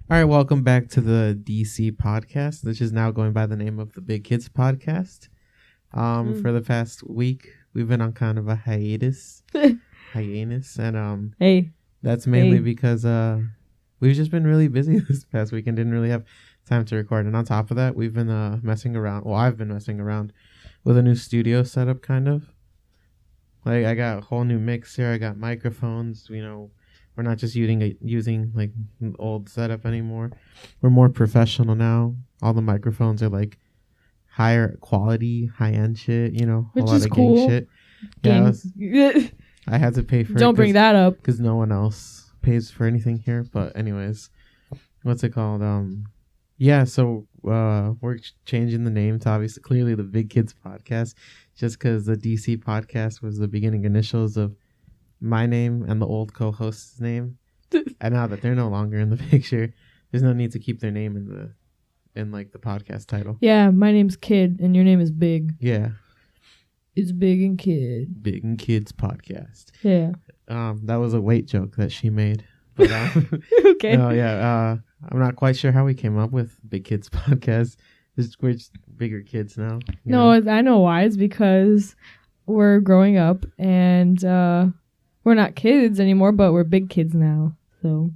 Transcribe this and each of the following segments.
All right, welcome back to the DC podcast, which is now going by the name of the Big Kids Podcast. For the past week, we've been on kind of a hiatus, and Hey, that's mainly because we've just been really busy this past week and didn't really have time to record. And on top of that, we've been messing around. Well, I've been messing around with a new studio setup, kind of. Like I got a whole new mixer. I got microphones. You know, we're not just using like an old setup anymore. We're more professional now. All the microphones are like higher quality, high end shit. You know, which a lot is of cool. gang shit. Yeah, I had to pay for Don't bring that up because no one else pays for anything here. But anyways, what's it called? Yeah. So we're changing the name to obviously clearly the Big Kids Podcast, just because the DC Podcast was the beginning initials of my name and the old co-host's name. And now that they're no longer in the picture, there's no need to keep their name in like the podcast title. Yeah, my name's Kid and your name is Big. Yeah. It's Big and Kid. Big and Kids Podcast. Yeah. That was a weight joke that she made. But okay. No, yeah. I'm not quite sure how we came up with Big Kids Podcast. We're just bigger kids now. No, I know why. It's because we're growing up and we're not kids anymore, but we're big kids now. So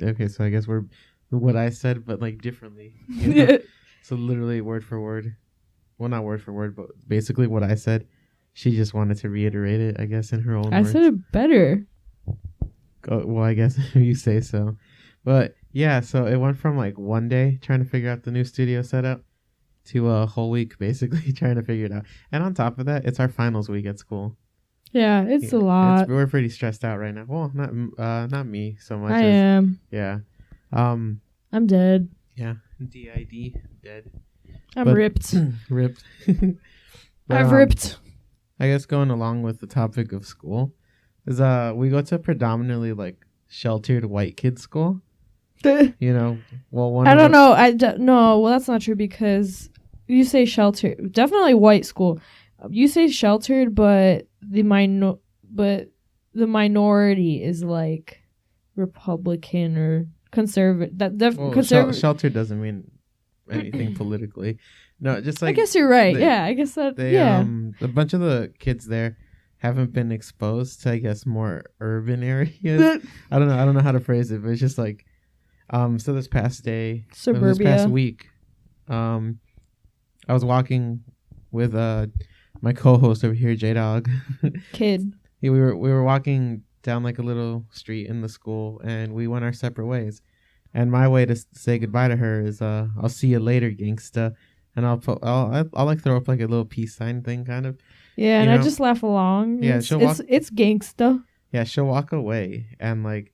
okay, so I guess we're what I said, but like differently. You know? So literally word for word. Well, not word for word, but basically what I said. She just wanted to reiterate it, I guess, in her own words. I said it better. Well, I guess you say so. But yeah, so it went from like one day trying to figure out the new studio setup to a whole week basically trying to figure it out. And on top of that, it's our finals week at school. Yeah, it's a lot. We're pretty stressed out right now. Well, not me so much. I am. Yeah. I'm dead. Yeah. DID. Dead. I'm ripped. Ripped. But, I've ripped. I guess going along with the topic of school is we go to predominantly like sheltered white kids school. You know, well, I don't know. No, well, that's not true because you say sheltered. Definitely white school. You say sheltered, but the minority is like Republican or conservative. Sheltered doesn't mean anything politically. No, just like I guess you're right. I guess that. A bunch of the kids there haven't been exposed to, I guess, more urban areas. I don't know how to phrase it, but it's just like, so this past week, I was walking with my co-host over here, J-Dog. Kid. Yeah, we were walking down like a little street in the school, and we went our separate ways. And my way to say goodbye to her is, I'll see you later, gangsta. And I'll like throw up like a little peace sign thing, kind of. Yeah, and I just laugh along. Yeah, it's gangsta. Yeah, she'll walk away, and like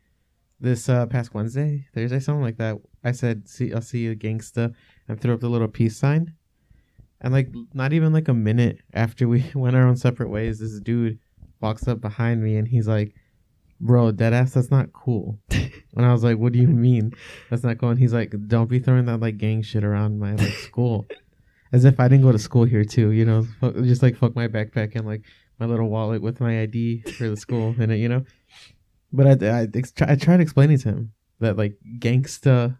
this past Thursday, something like that. I said, I'll see you, gangsta," and threw up the little peace sign. And like not even like a minute after we went our own separate ways, this dude walks up behind me and he's like, "Bro, deadass, that's not cool." And I was like, "What do you mean that's not cool?" And he's like, "Don't be throwing that like gang shit around my like school." As if I didn't go to school here too, you know, just like fuck my backpack and like my little wallet with my ID for the school in it, you know. But I tried explaining to him that like gangsta,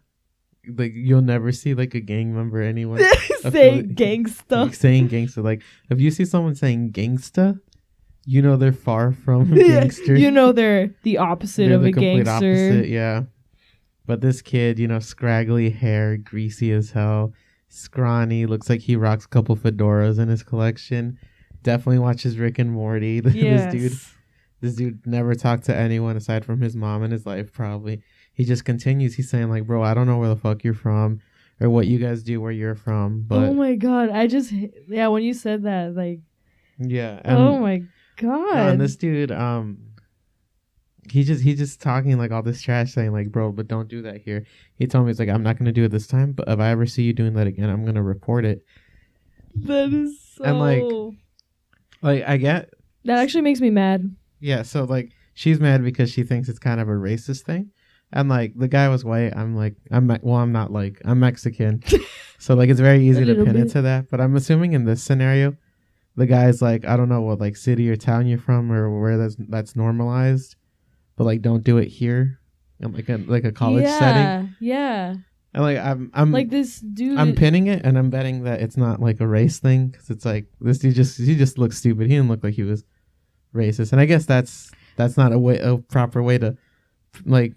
like you'll never see like a gang member anywhere saying gangsta. Saying gangsta, like if you see someone saying gangsta, you know they're far from gangster. You know they're the opposite of a gangster. Opposite, yeah. But this kid, you know, scraggly hair, greasy as hell. Scrawny, looks like he rocks a couple fedoras in his collection. Definitely watches Rick and Morty. Yes. This dude never talked to anyone aside from his mom in his life, probably. He just continues. He's saying like, "Bro, I don't know where the fuck you're from or what you guys do where you're from." But oh my god, when you said that, like, yeah. Oh my god. And this dude, He's just talking like all this trash, saying like, "Bro, but don't do that here." He told me, he's like, "I'm not gonna do it this time, but if I ever see you doing that again, I'm gonna report it." That is so. And like I get that actually makes me mad. Yeah, so like she's mad because she thinks it's kind of a racist thing, and like the guy was white. I'm not like I'm Mexican, so like it's very easy to pin it to that. But I'm assuming in this scenario, the guy's like, I don't know what like city or town you're from or where that's normalized. But like, don't do it here. in like a college setting. Yeah. And like I'm like this dude. I'm pinning it, and I'm betting that it's not like a race thing, because it's like this dude he just looks stupid. He didn't look like he was racist, and I guess that's not a proper way to like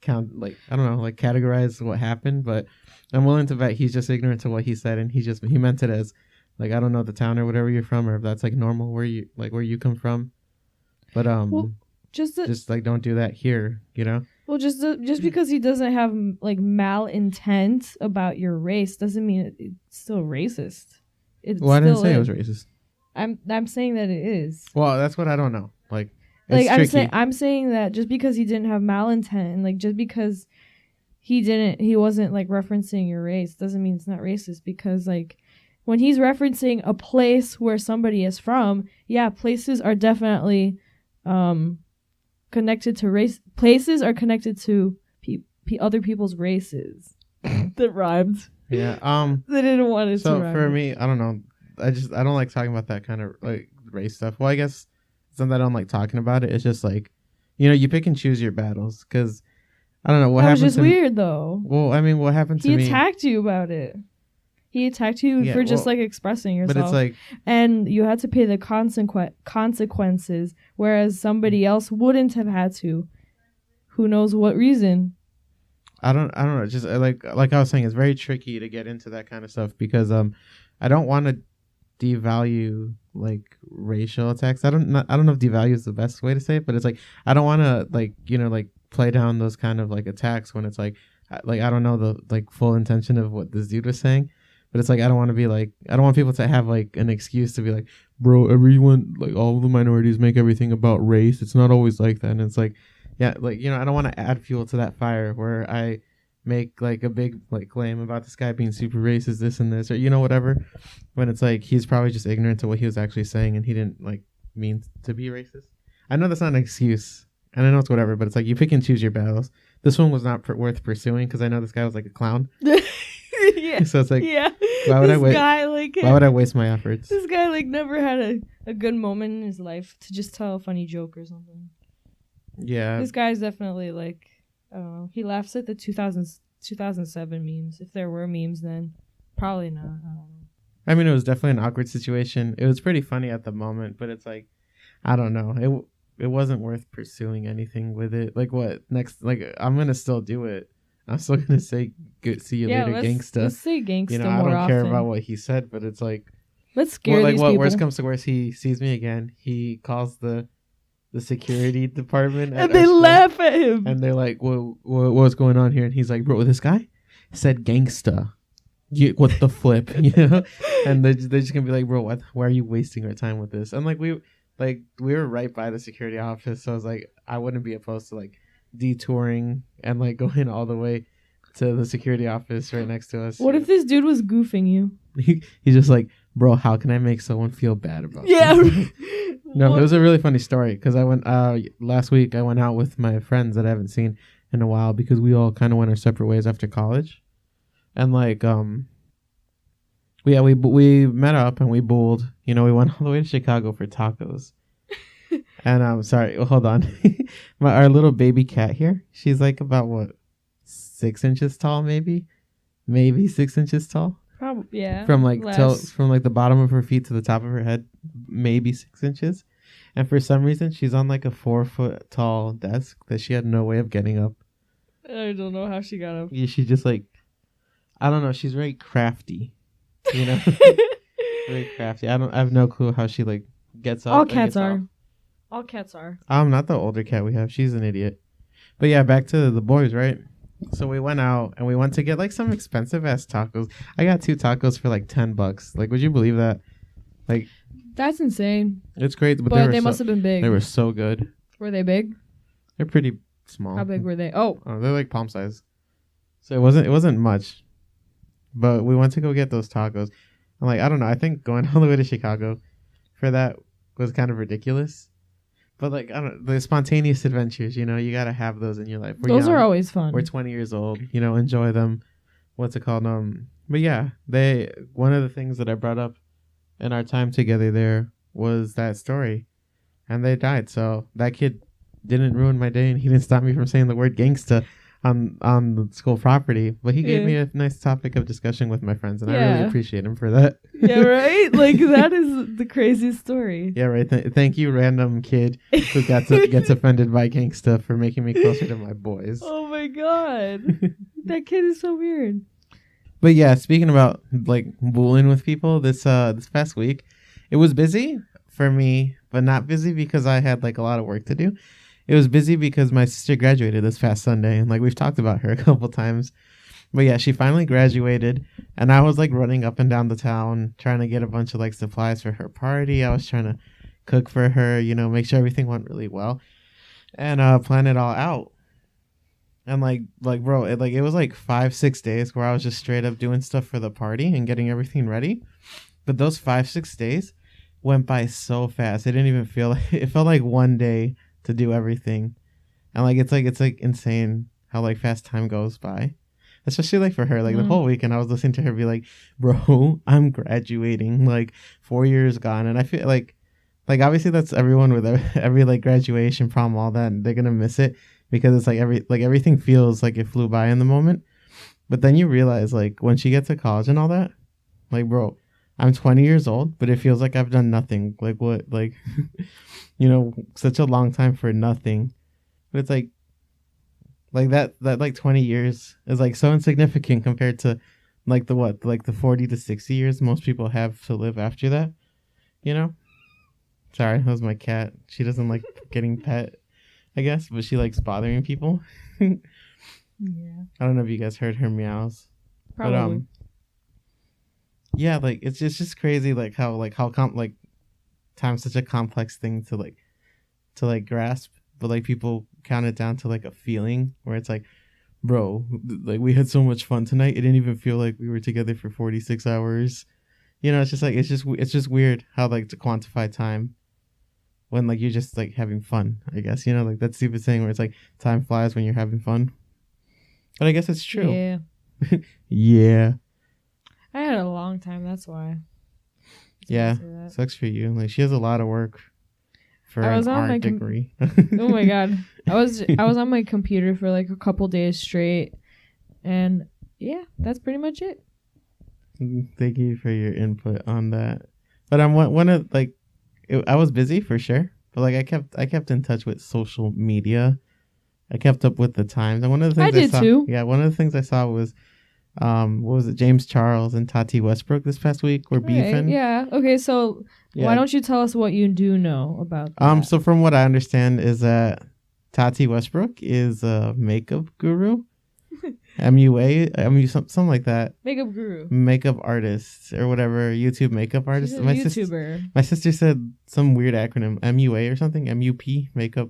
count, like I don't know, like categorize what happened. But I'm willing to bet he's just ignorant to what he said, and he meant it as like, I don't know the town or whatever you're from, or if that's like normal where you come from. But well, just like don't do that here, Well, just because he doesn't have like malintent about your race doesn't mean it's still racist. Well, I didn't say it was racist. I'm saying that it is. Well, that's what I don't know. Like I'm saying that just because he didn't have malintent, and like just because he wasn't like referencing your race doesn't mean it's not racist. Because like when he's referencing a place where somebody is from, yeah, places are definitely connected to race. Places are connected to other people's races. That rhymed. Yeah. They didn't want it to rhyme. So for me, I don't know. I don't like talking about that kind of like race stuff. Well, I guess it's not that I don't like talking about it. It's just like, you pick and choose your battles, because I don't know what happened. That was just weird, though. Well, I mean, what happened to me? He attacked you about it. He attacked you for just like expressing yourself. But it's like, and you had to pay the consequences, whereas somebody else wouldn't have had to. Who knows what reason? I don't know. Just like I was saying, it's very tricky to get into that kind of stuff, because I don't want to devalue like racial attacks. I don't know if devalue is the best way to say it, but it's like I don't want to like play down those kind of like attacks when it's like I don't know the like full intention of what this dude was saying. But it's like I don't want to be like, I don't want people to have like an excuse to be like, bro, everyone, like all the minorities make everything about race. It's not always like that. And it's like, yeah, like, I don't want to add fuel to that fire where I make like a big like claim about this guy being super racist, this and this, or whatever, when it's like he's probably just ignorant to what he was actually saying, and he didn't like mean to be racist. I know that's not an excuse, and I know it's whatever, but it's like you pick and choose your battles. This one was not worth pursuing, because I know this guy was like a clown. Yeah. So it's like, yeah. Why would Why would I waste my efforts? This guy like never had a good moment in his life to just tell a funny joke or something. Yeah. This guy's definitely like, I don't know. He laughs at the 2007 memes. If there were memes then, probably not. I don't know. I mean, it was definitely an awkward situation. It was pretty funny at the moment, but it's like, I don't know. It wasn't worth pursuing anything with it. Like what next? Like I'm gonna still do it. I'm still gonna say good. See you later, gangsta. Let's say gangsta I more don't care often. about what he said, but it's like, let's scare these people. Worst comes to worst, he sees me again. He calls the security department, and they laugh at him. And they're like, what's going on here? And he's like, bro, this guy said gangsta. What the flip, And they're just gonna be like, bro, what? Why are you wasting our time with this? And like we were right by the security office, so I was like, I wouldn't be opposed to like detouring and like going all the way to the security office right next to us. What if this dude was goofing you? He's just like, bro, how can I make someone feel bad about this? Yeah. No, it was a really funny story, because I went last week. I went out with my friends that I haven't seen in a while, because we all kind of went our separate ways after college, and like we met up and we bowled. We went all the way to Chicago for tacos. And I'm sorry, hold on. Our little baby cat here, she's like about 6 inches tall, maybe 6 inches tall. Probably, yeah. From like the bottom of her feet to the top of her head, maybe 6 inches. And for some reason, she's on like a 4 foot tall desk that she had no way of getting up. I don't know how she got up. Yeah, she just like, I don't know. She's very crafty, very crafty. I have no clue how she like gets up. All cats are. All cats are. Not the older cat we have. She's an idiot. But yeah, back to the boys, right? So we went out and we went to get like some expensive ass tacos. I got 2 tacos for like $10. Like, would you believe that? Like, that's insane. It's great, but they must have been big. They were so good. Were they big? They're pretty small. How big were they? Oh, they're like palm size. So it wasn't much. But we went to go get those tacos. I'm like, I don't know. I think going all the way to Chicago for that was kind of ridiculous. But like, I don't know, the spontaneous adventures, you gotta have those in your life. Those are always fun. We're 20 years old, enjoy them. What's it called? But yeah, one of the things that I brought up in our time together there was that story, and they died. So that kid didn't ruin my day, and he didn't stop me from saying the word gangsta on the school property. But he gave me a nice topic of discussion with my friends, and I really appreciate him for that. Yeah, right? Like, that is the craziest story. Yeah, right. Thank you, random kid who gets offended by gangsta, for making me closer to my boys. Oh my god. That kid is so weird. But yeah, speaking about like bullying with people, this past week, it was busy for me, but not busy because I had like a lot of work to do. It was busy because my sister graduated this past Sunday, and like we've talked about her a couple times. But yeah, she finally graduated, and I was like running up and down the town trying to get a bunch of like supplies for her party. I was trying to cook for her, make sure everything went really well, and plan it all out. And like bro, it was like 5-6 days where I was just straight up doing stuff for the party and getting everything ready. But those 5-6 days went by so fast. It didn't even feel like, it felt like one day to do everything. And like it's like insane how like fast time goes by. Especially like for her, like the whole weekend I was listening to her be like, bro, I'm graduating, like 4 years gone. And I feel like obviously that's everyone with every like graduation, prom, all that, and they're gonna miss it because it's like everything feels like it flew by in the moment. But then you realize like when she gets to college and all that, like bro, I'm 20 years old, but it feels like I've done nothing. Like what, like such a long time for nothing. But it's like that like 20 years is like so insignificant compared to like the 40 to 60 years most people have to live after that. Sorry, that was my cat. She doesn't like getting pet, I guess, but she likes bothering people. Yeah. I don't know if you guys heard her meows. Probably. But yeah, like it's just crazy like how time's such a complex thing to grasp, but like people count it down to like a feeling where it's like, bro, like we had so much fun tonight, it didn't even feel like we were together for 46 hours. It's just like it's just weird how like to quantify time when like you're just like having fun, I guess. Like that stupid saying where it's like time flies when you're having fun. But I guess it's true. Yeah. Yeah. I had a long time, that's why. Yeah. Sucks for you. Like she has a lot of work for an art degree. Oh my god. I was on my computer for like a couple days straight, and yeah, that's pretty much it. Thank you for your input on that. But I'm one of like I was busy for sure, but like I kept in touch with social media. I kept up with the times, and one of the things I did too. Yeah, one of the things I saw was what was it? James Charles and Tati Westbrook this past week were beefing. Yeah. Okay. So why don't you tell us what you do know about that? So from what I understand is that Tati Westbrook is a makeup guru. MUA, something like that. Makeup guru. Makeup artist or whatever. YouTube makeup artist. She's a YouTuber. My sister said some weird acronym. MUA or something. MUP. Makeup.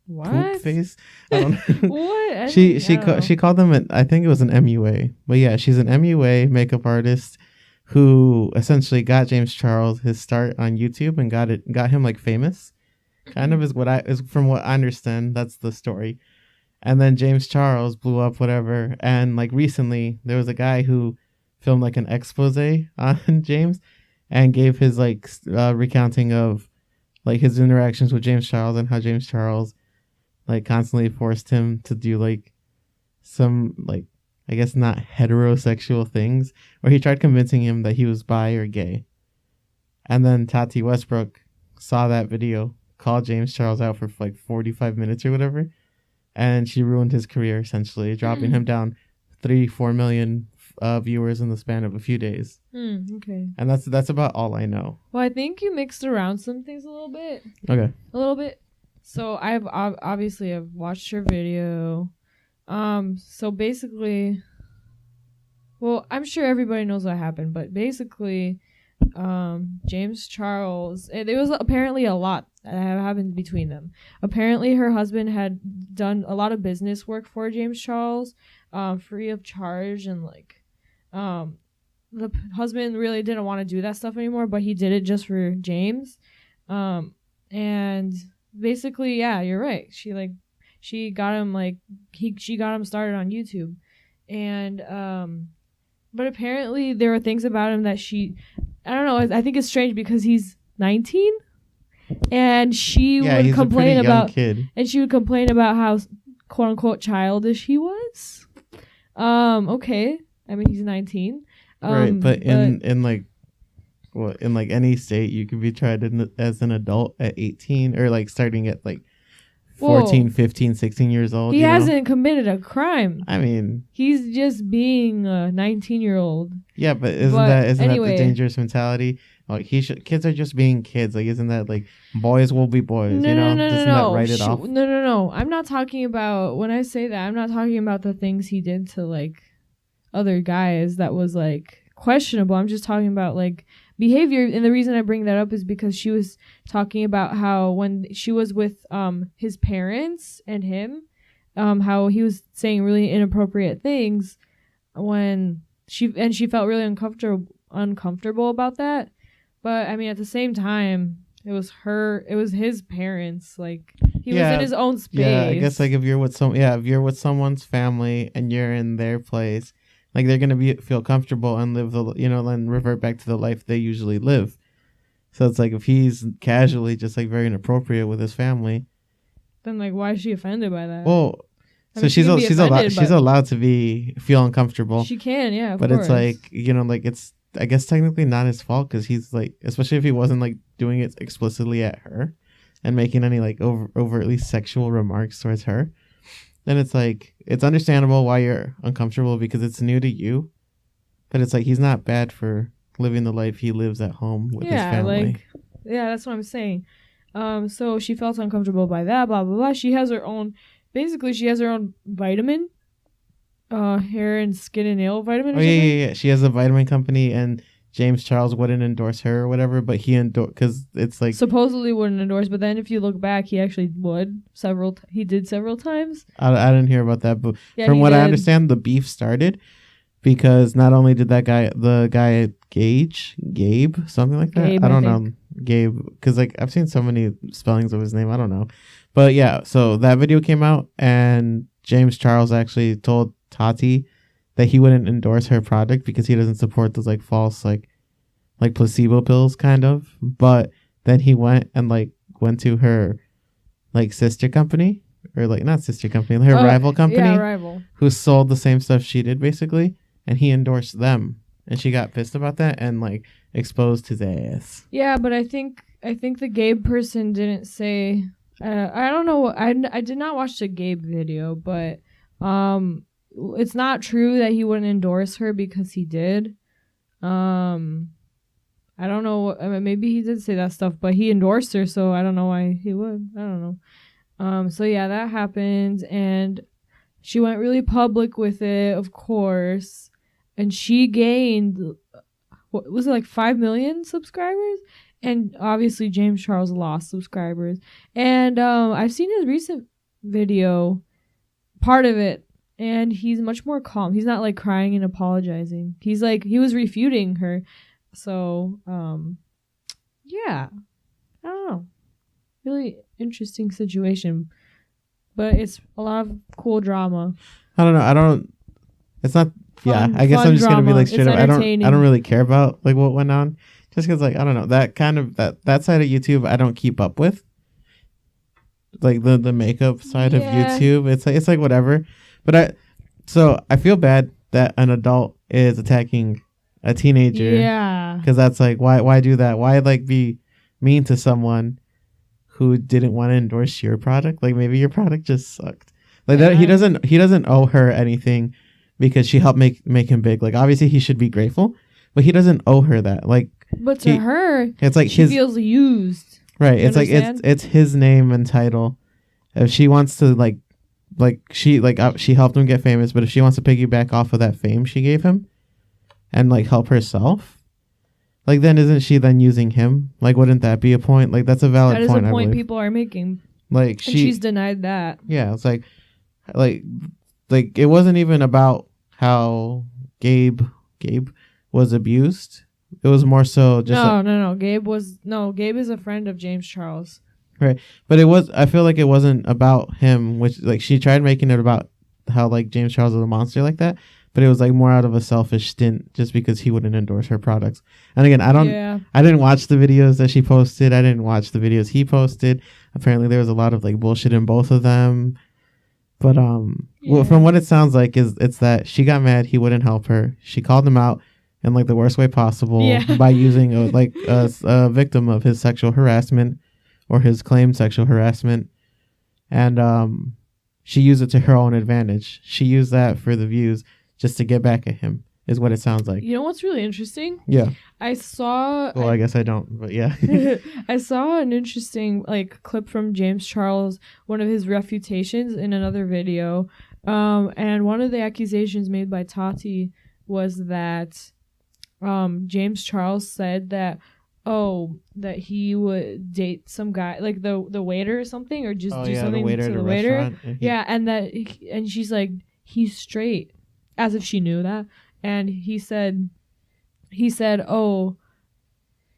What? Poop face. I don't know. What? She called them. I think it was an MUA. But yeah, she's an MUA makeup artist who essentially got James Charles his start on YouTube and got him like famous. Kind of is from what I understand. That's the story. And then James Charles blew up, whatever. And like recently, there was a guy who filmed like an expose on James and gave his like recounting of like his interactions with James Charles and how James Charles like constantly forced him to do like some like I guess not heterosexual things, or he tried convincing him that he was bi or gay. And then Tati Westbrook saw that video, called James Charles out for like 45 minutes or whatever. And she ruined his career, essentially, dropping him down 3-4 million viewers in the span of a few days. Okay. And that's about all I know. Well, I think you mixed around some things a little bit. Okay. A little bit. So I've watched her video. So basically, well, I'm sure everybody knows what happened, but basically, James Charles, it was apparently a lot that happened between them. Apparently her husband had done a lot of business work for James Charles, free of charge, and like the husband really didn't want to do that stuff anymore, but he did it just for James. And basically, yeah, you're right, she got him she got him started on YouTube. And but apparently there were things about him that I don't know, I think it's strange because he's 19 and she Yeah, would he's a pretty complain young about kid. and she would complain about how quote unquote childish he was. Okay. I mean, he's 19. Right, but in like in like any state, you could be tried as an adult at 18 or like starting at like 14, Whoa. 15, 16 years old. He you know? hasn't committed a crime. I mean, He's just being a 19-year-old. yeah, but isn't that the dangerous mentality? Like kids are just being kids. Like, isn't that like boys will be boys? No, you know, no, doesn't that write it off? No. I'm not talking about, when I say that, I'm not talking about the things he did to like other guys that was like questionable. I'm just talking about like behavior, and the reason I bring that up is because she was talking about how when she was with his parents and him, how he was saying really inappropriate things when she felt really uncomfortable about that. But I mean, at the same time, it was his parents. Like, he was in his own space. Yeah, I guess like if you're with someone's family and you're in their place, like they're gonna feel comfortable and live and revert back to the life they usually live. So it's like if he's casually just like very inappropriate with his family, then like why is she offended by that? Well, I so mean, she's allowed to feel uncomfortable. She can, yeah, but course. It's like like it's I guess technically not his fault because he's like, especially if he wasn't like doing it explicitly at her and making any like overtly sexual remarks towards her. Then it's like, it's understandable why you're uncomfortable because it's new to you. But it's like, he's not bad for living the life he lives at home with his family. That's what I'm saying. So she felt uncomfortable by that, blah, blah, blah. She has her own vitamin, hair and skin and nail vitamin or something. Yeah. She has a vitamin company and James Charles wouldn't endorse her or whatever, but he endorsed because it's like supposedly wouldn't endorse, but then if you look back, he actually would he did several times. I didn't hear about that, but from what I understand, the beef started because not only did the guy Gabe, something like that. I don't know, Gabe, because like I've seen so many spellings of his name, I don't know, but yeah. So that video came out and James Charles actually told Tati that he wouldn't endorse her product because he doesn't support those like false like placebo pills kind of. But then he went to her like sister company or like not sister company, her rival company, who sold the same stuff she did basically, and he endorsed them, and she got pissed about that and like exposed his ass. Yeah, but I think the Gabe person didn't say. I don't know. I did not watch the Gabe video, but it's not true that he wouldn't endorse her because he did. I don't know. I mean, maybe he did say that stuff, but he endorsed her, so I don't know why he would. I don't know. So yeah, that happened, and she went really public with it, of course, and she gained, what was it, like 5 million subscribers? And obviously James Charles lost subscribers. And I've seen his recent video, part of it, and he's much more calm. He's not like crying and apologizing. He's like, he was refuting her. So, yeah. I don't know. Really interesting situation. But it's a lot of cool drama. I don't know. It's not, I guess I'm just going to be like straight up. I don't really care about like what went on. Just because like, I don't know, that kind of, that side of YouTube, I don't keep up with. Like the makeup side of YouTube. It's like whatever. But I feel bad that an adult is attacking a teenager. Yeah. Because that's like, why do that? Why like be mean to someone who didn't want to endorse your product? Like maybe your product just sucked. Like that he doesn't owe her anything because she helped make him big. Like obviously he should be grateful, but he doesn't owe her that. Like, but to her, it's like she feels used. Right. It's understand? Like it's his name and title. If she wants to she helped him get famous, but if she wants to piggyback off of that fame she gave him and like help herself, like then isn't she then using him? Like wouldn't that be a point? Like that's a valid point. That is a point people are making. Like she's denied that. Yeah, it's like it wasn't even about how Gabe was abused. It was more so just no. Gabe is a friend of James Charles. Right. But I feel like it wasn't about him, which like she tried making it about how like James Charles was a monster like that, but it was like more out of a selfish stint just because he wouldn't endorse her products. And again, I didn't watch the videos that she posted. I didn't watch the videos he posted. Apparently there was a lot of like bullshit in both of them. But well, from what it sounds like it's that she got mad, he wouldn't help her. She called him out in like the worst way possible by using a victim of his sexual harassment or his claimed sexual harassment. And she used it to her own advantage. She used that for the views just to get back at him, is what it sounds like. You know what's really interesting? Yeah. I guess I don't, but yeah. I saw an interesting like clip from James Charles, one of his refutations in another video. And one of the accusations made by Tati was that James Charles said that that he would date some guy like the waiter or something, or just do something to the waiter. And she's like, he's straight, as if she knew that. And he said, oh,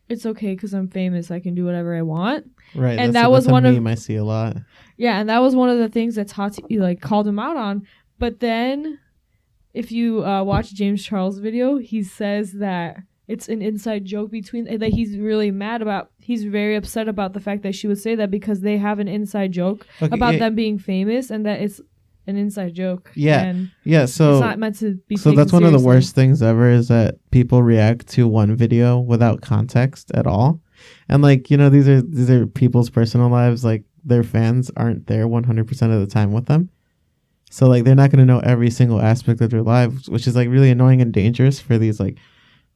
it's okay because I'm famous, I can do whatever I want. Right. And that was one meme I see a lot. Yeah, and that was one of the things that Tati like called him out on. But then if you watch James Charles' video, he says that it's an inside joke between that he's really mad about. He's very upset about the fact that she would say that because they have an inside joke about them being famous, and that it's an inside joke. Yeah. And so it's not meant to be so that's one of the worst things ever, is that people react to one video without context at all. And like, these are people's personal lives. Like, their fans aren't there 100% of the time with them. So like, they're not going to know every single aspect of their lives, which is like really annoying and dangerous for these like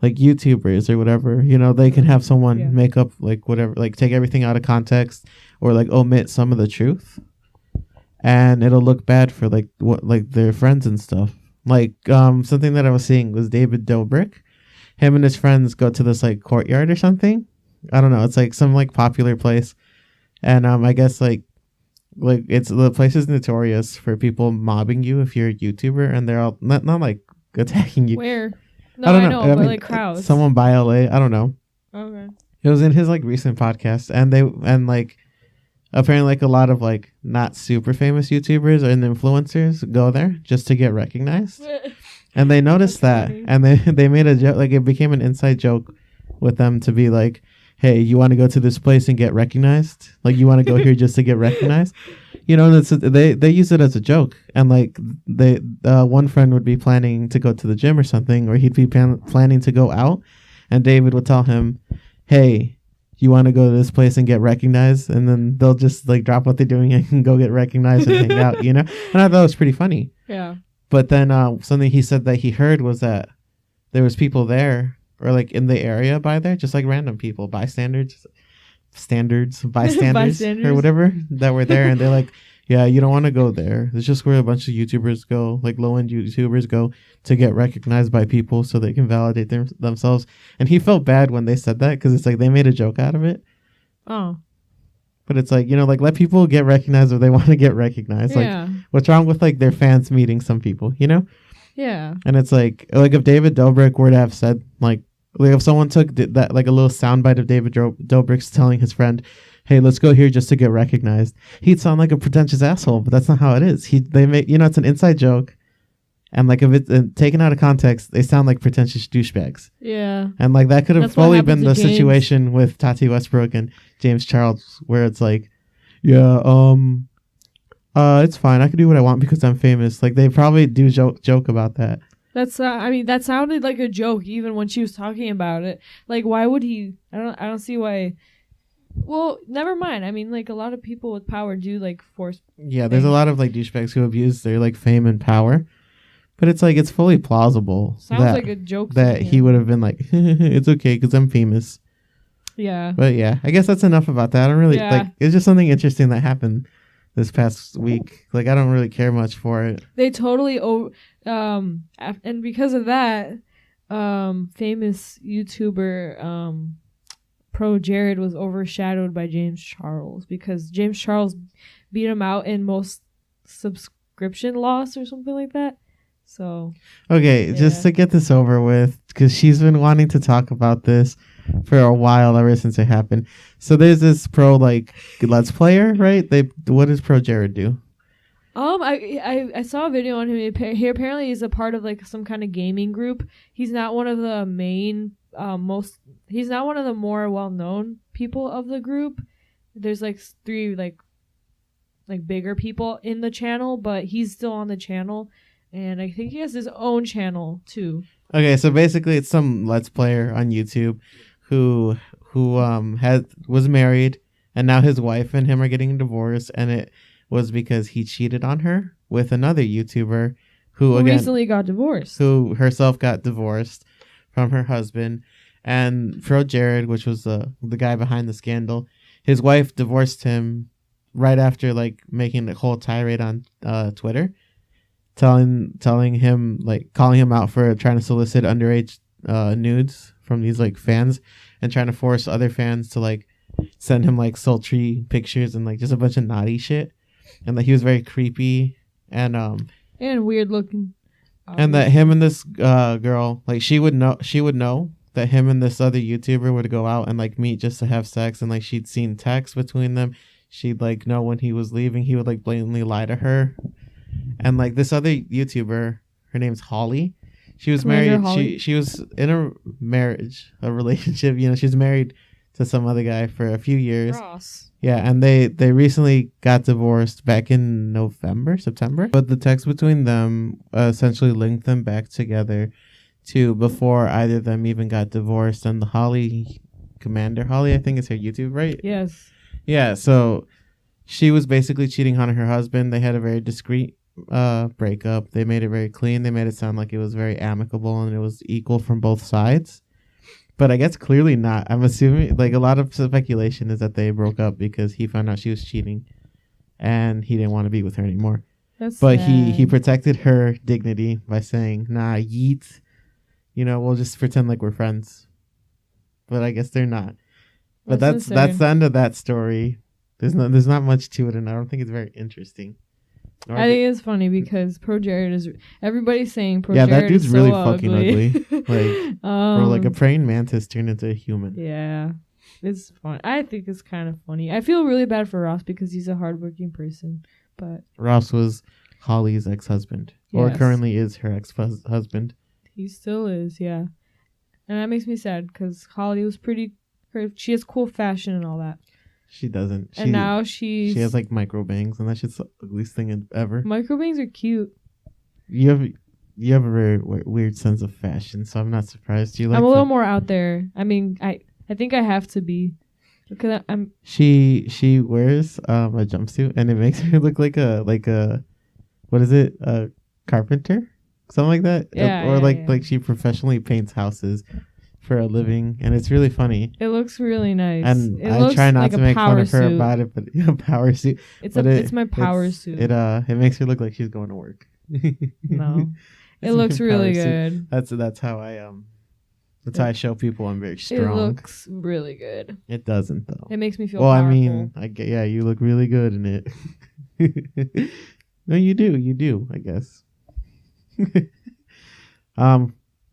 YouTubers or whatever. They can have someone make up like whatever, like take everything out of context or like omit some of the truth, and it'll look bad for like their friends and stuff. Like something that I was seeing was David Dobrik. Him and his friends go to this like courtyard or something. I don't know. It's like some like popular place, and I guess like it's the place is notorious for people mobbing you if you're a YouTuber, and they're all not like attacking you. Where? No, I know, but like crowds. Someone by LA. I don't know. Okay. It was in his like recent podcast, and like apparently like a lot of like not super famous YouTubers and influencers go there just to get recognized. And they noticed that, funny. And they made a joke, like it became an inside joke with them to be like, hey, you want to go to this place and get recognized? Like, you want to go here just to get recognized? They use it as a joke. And like one friend would be planning to go to the gym or something, or he'd be planning to go out, and David would tell him, hey, you want to go to this place and get recognized? And then they'll just like drop what they're doing and go get recognized and hang out, And I thought it was pretty funny. Yeah. But then something he said that he heard was that there was people there, or like in the area by there, just like random people, bystanders or whatever, that were there, and they're like, yeah, you don't want to go there. It's just where a bunch of YouTubers go, like low-end YouTubers go to get recognized by people so they can validate themselves. And he felt bad when they said that, because it's like they made a joke out of it. Oh. But it's like, let people get recognized if they want to get recognized. Yeah. Like, what's wrong with like their fans meeting some people, Yeah. And it's like if David Dobrik were to have said like if someone took that like a little soundbite of David Dobrik's telling his friend, hey, let's go here just to get recognized, he'd sound like a pretentious asshole. But that's not how it is. They make it's an inside joke, and like if it's taken out of context, they sound like pretentious douchebags. Yeah. And like that could have fully been the situation with Tati Westbrook and James Charles, where it's like, yeah, it's fine, I can do what I want because I'm famous. Like they probably do joke about that. That's that sounded like a joke even when she was talking about it. Like, why would he? I don't see why. Well, never mind. I mean, like a lot of people with power do like force. Yeah, there's a lot of like douchebags who abuse their like fame and power, but it's like it's fully plausible. Sounds like a joke that he would have been like, it's okay because I'm famous. Yeah. But yeah, I guess that's enough about that. I don't really like. It's just something interesting that happened this past week. Like I don't really care much for it. They totally and because of that, famous YouTuber Pro Jared was overshadowed by James Charles, because James Charles beat him out in most subscription loss or something like that. So okay, just to get this over with, because she's been wanting to talk about this for a while ever since it happened. So there's this pro like Let's Player, right? What does Pro Jared do? I saw a video on him. He apparently is a part of like some kind of gaming group. He's not one of the main he's not one of the more well-known people of the group. There's like three like bigger people in the channel, but he's still on the channel, and I think he has his own channel too. Okay, so basically it's some Let's Player on YouTube who was married, and now his wife and him are getting divorced, and it was because he cheated on her with another YouTuber who again recently got divorced. Who herself got divorced from her husband. And Fro Jared, which was the guy behind the scandal, his wife divorced him right after like making a whole tirade on Twitter, telling him, like, calling him out for trying to solicit underage nudes from these like fans, and trying to force other fans to like send him like sultry pictures and like just a bunch of naughty shit, and that he was very creepy and weird looking, and that him and this girl, like, she would know that him and this other YouTuber would go out and like meet just to have sex, and like she'd seen texts between them. She'd like know when he was leaving. He would like blatantly lie to her. And like this other YouTuber, her name's Holly. She was married. Holly. She was in a relationship. You know, she's married to some other guy for a few years. Ross. Yeah, and they recently got divorced back in September. But the text between them essentially linked them back together to before either of them even got divorced. And the Commander Holly, I think is her YouTube, right? Yes. Yeah, so she was basically cheating on her husband. They had a very discreet breakup. They made it very clean. They made it sound like it was very amicable and it was equal from both sides. But I guess clearly not. I'm assuming, like, a lot of speculation is that they broke up because he found out she was cheating and he didn't want to be with her anymore. That's but sad. he protected her dignity by saying, nah, yeet. You know, we'll just pretend like we're friends. But I guess they're not. But that's the end of that story. There's not much to it, and I don't think it's very interesting. I think it's funny because Pro Jared is, everybody's saying Pro Jared that dude's is really so fucking ugly. Like, bro, like a praying mantis turned into a human. Yeah, it's fun. I think it's kind of funny. I feel really bad for Ross because he's a hardworking person, but Ross was Holly's ex-husband, or currently is her ex-husband. He still is, yeah, and that makes me sad because Holly was she has cool fashion and all that. She doesn't. And now she has like micro bangs, and that's just the ugliest thing ever. Micro bangs are cute. You have a very weird sense of fashion, so I'm not surprised. I'm a little more out there. I mean, I think I have to be because I'm. She wears a jumpsuit, and it makes her look like a what is it, a carpenter, something like that. Yeah, or like she professionally paints houses for a living, and it's really funny. It looks really nice, and I try not to make fun of her about it, but power suit. It's my power suit. It makes her look like she's going to work. No, it looks really good. That's how I how I show people I'm very strong. It looks really good. It doesn't though. It makes me feel. Well, powerful. I mean, yeah, you look really good in it. No, you do. I guess.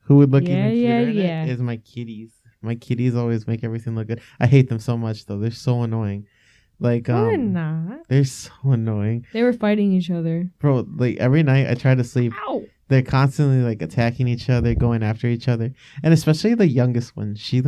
Who would look even cuter in it is my kitties. My kitties always make everything look good. I hate them so much though. They're so annoying. Like they're not. They're so annoying. They were fighting each other. Bro, like every night I try to sleep. Ow! They're constantly like attacking each other, going after each other. And especially the youngest one. She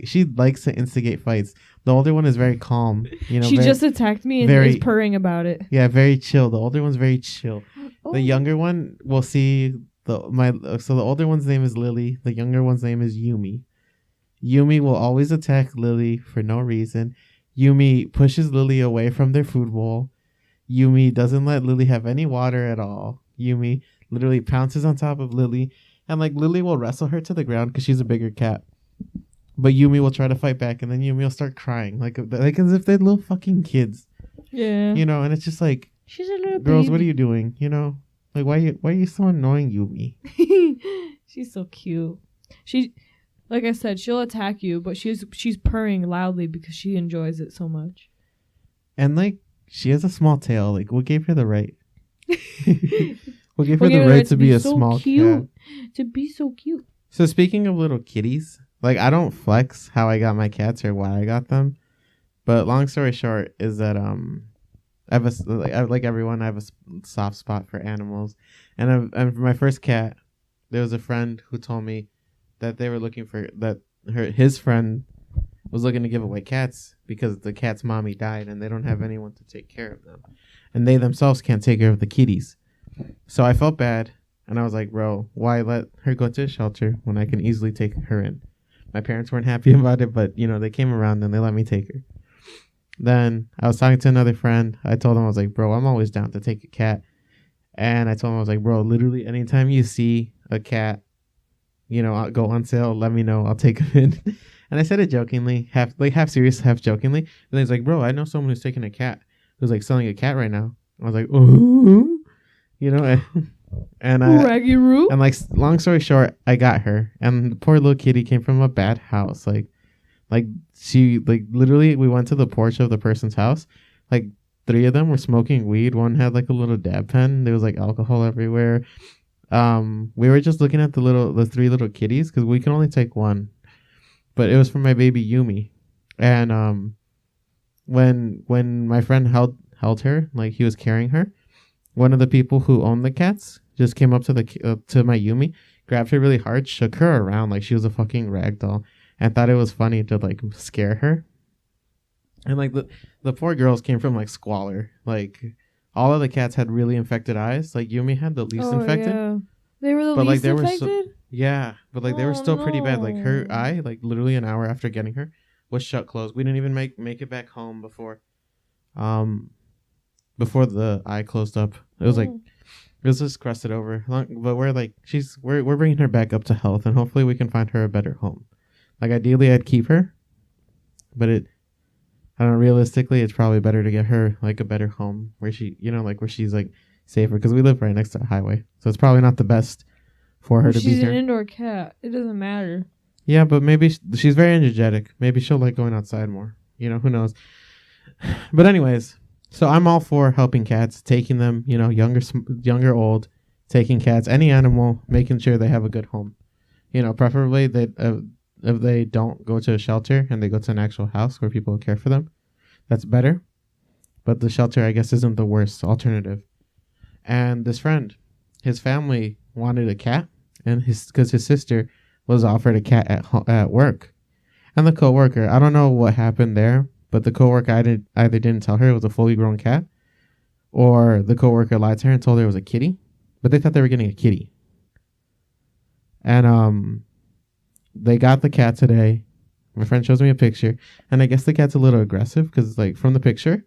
she likes to instigate fights. The older one is very calm. You know, she just attacked me and is purring about it. Yeah, very chill. The older one's very chill. Oh. The younger one will see so the older one's name is Lily. The younger one's name is Yumi. Yumi will always attack Lily for no reason. Yumi pushes Lily away from their food bowl. Yumi doesn't let Lily have any water at all. Yumi literally pounces on top of Lily, and like Lily will wrestle her to the ground because she's a bigger cat. But Yumi will try to fight back, and then Yumi will start crying like as if they're little fucking kids. Yeah. You know, and it's just like, she's a little girls, baby. what are you doing? You know? Like, why are you so annoying, Yumi? She's so cute. She, like I said, she'll attack you, but she's purring loudly because she enjoys it so much. And like, she has a small tail. Like, what gave her the right? What gave her the right to be a so small cute. cat? To be so cute. So speaking of little kitties, like, I don't flex how I got my cats or why I got them, but long story short is that like everyone, I have a soft spot for animals. And for my first cat, there was a friend who told me that they were looking for his friend was looking to give away cats because the cat's mommy died and they don't have anyone to take care of them, and they themselves can't take care of the kitties. So I felt bad, and I was like, bro, why let her go to a shelter when I can easily take her in? My parents weren't happy about it, but they came around and they let me take her. Then I was talking to another friend. I told him, I was like, bro, I'm always down to take a cat. And I told him, I was like, bro, literally anytime you see a cat, I'll go on sale, let me know. I'll take him in. And I said it jokingly, half serious, half jokingly. And then he's like, bro, I know someone who's taking a cat, who's like selling a cat right now. I was like, oh, and like, long story short, I got her. And the poor little kitty came from a bad house. Like she, like literally we went to the porch of the person's house. Like 3 of them were smoking weed. One had like a little dab pen. There was like alcohol everywhere. We were just looking at the 3 little kitties because we can only take one. But it was for my baby Yumi. And when my friend held her, like he was carrying her, one of the people who owned the cats just came up to to my Yumi, grabbed her really hard, shook her around like she was a fucking rag doll, and thought it was funny to like scare her. And like the poor girls came from like squalor. Like all of the cats had really infected eyes. Like Yumi had the least infected. Yeah. They were the but least like they infected? were yeah, but like they were still pretty bad. Like her eye, like literally an hour after getting her, was shut closed. We didn't even make it back home before the eye closed up. It was like it was just crusted over. But we're like we're bringing her back up to health, and hopefully we can find her a better home. Like ideally I'd keep her, but I don't know, realistically it's probably better to get her like a better home where she, like where she's like safer, because we live right next to a highway, so it's probably not the best for her to be here. She's an indoor cat. It doesn't matter. Yeah, but maybe she's very energetic. Maybe she'll like going outside more. Who knows? But anyways, so I'm all for helping cats, taking them, younger, old, taking cats, any animal, making sure they have a good home. Preferably if they don't go to a shelter and they go to an actual house where people care for them, that's better. But the shelter, I guess, isn't the worst alternative. And this friend, his family wanted a cat, and because his sister was offered a cat at work, and the coworker, I don't know what happened there, but the coworker either didn't tell her it was a fully grown cat, or the coworker lied to her and told her it was a kitty, but they thought they were getting a kitty. And they got the cat today. My friend shows me a picture, and I guess the cat's a little aggressive because like from the picture,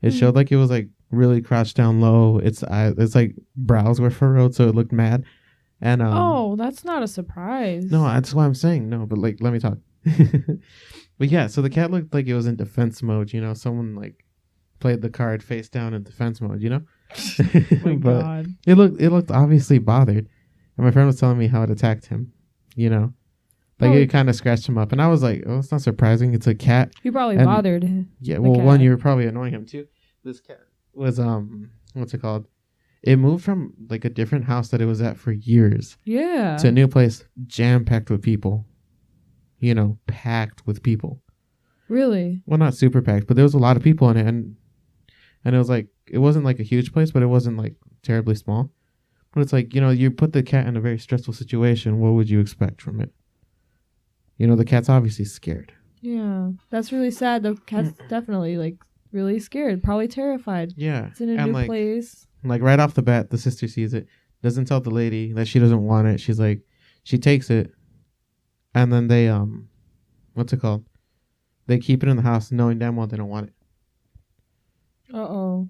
it showed like it was like really crouched down low. Its like brows were furrowed, so it looked mad. And that's not a surprise. No, that's why I'm saying no. But like, let me talk. But yeah, so the cat looked like it was in defense mode. Someone like played the card face down in defense mode. Oh my but God. It looked obviously bothered, and my friend was telling me how it attacked him. Like it kind of scratched him up, and I was like, "Oh, it's not surprising. It's a cat." He probably bothered. Yeah, well, one, you were probably annoying him too. This cat was what's it called? It moved from like a different house that it was at for years. Yeah. To a new place, jam packed with people. Packed with people. Really? Well, not super packed, but there was a lot of people in it, and it was like it wasn't like a huge place, but it wasn't like terribly small. But it's like you put the cat in a very stressful situation. What would you expect from it? The cat's obviously scared. Yeah, that's really sad. The cat's definitely like really scared, probably terrified. Yeah, it's in a new place. Like right off the bat, the sister sees it, doesn't tell the lady that she doesn't want it. She's like, she takes it, and then they what's it called? They keep it in the house, knowing damn well they don't want it. So